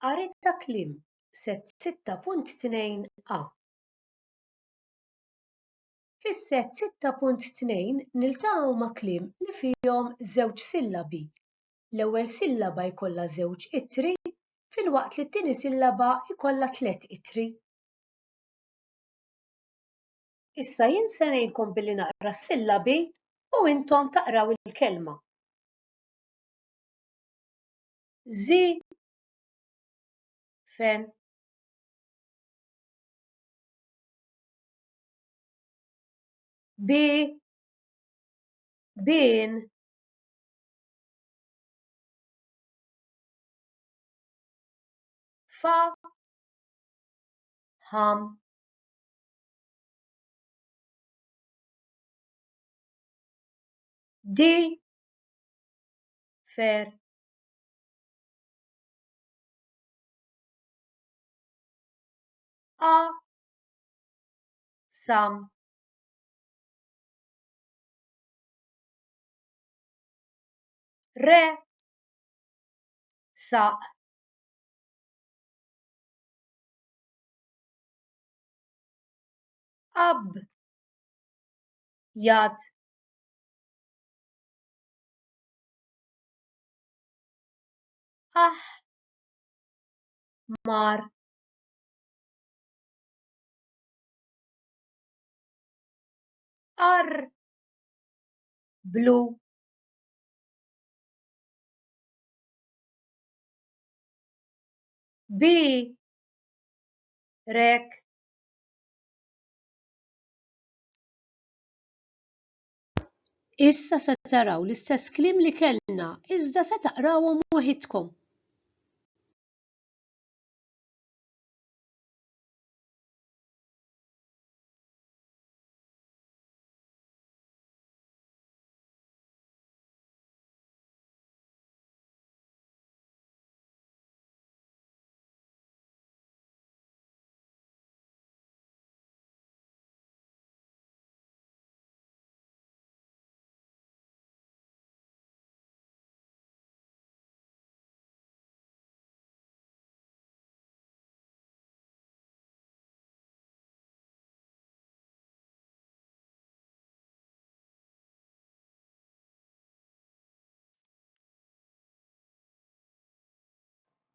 Qari ta' kliem set 6.2a. Fis-set 6.2 niltaqgħu ma' kliem li fihom żewġ sillabi. L-ewwel sillaba jkollha żewġ ittri filwaqt li t-tieni sillaba jkollha 3 ittri. Issa jien se ngħinkom billi naqra s-sillabi u intom taqraw il-kelma. Zi fen bi bin fa ħam di fer a sam re saq ab jad aħ mar ar blu bi rek Issa se taraw l-istess kliem li kellna iżda se taqrawhom waħedkom.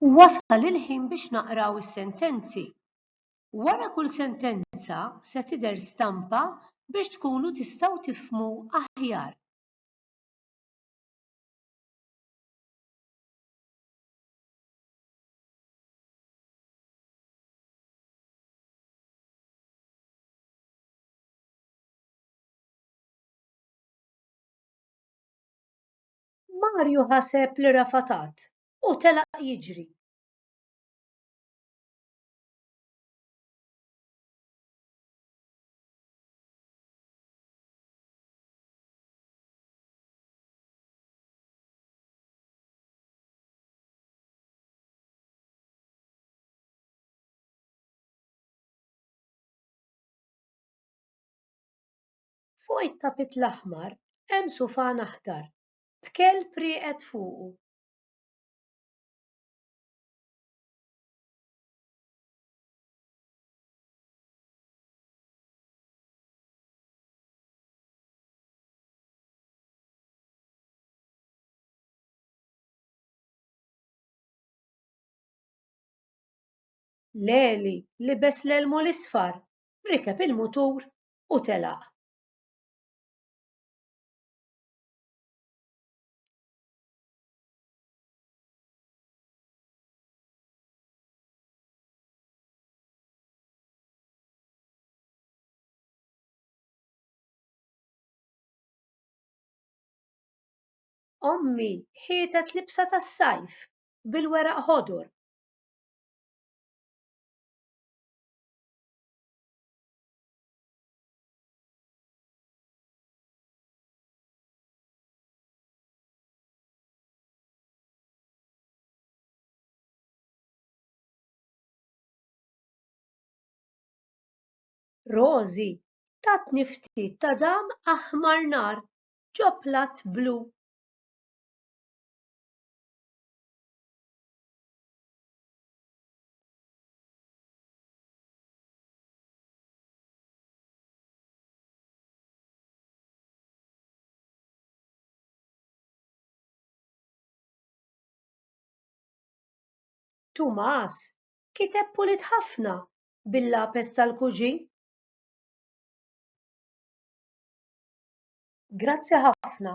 Wasal il-ħin biex naqraw is-sentenzi. Wara kull sentenza se tidher stampa biex tkunu tistgħu tifhmu aħjar. Mario ħaseb li rafatat u telaq jiġri. Fuq it-tapit l-aħmar hemm sufan aħdar b'kelb rieqed fuqu. Leli libes l-elmu l-isfar, rikeb il-mutur u telaq. Ommi ħietet libsa tas-sajf bil-weraq ħodur. Rosi tatni ftit ta' dam aħmar nar ġo platt blu. Tumas kiteb pulit ħafna bil-lapes tal-kuġi. Grazzi ħafna.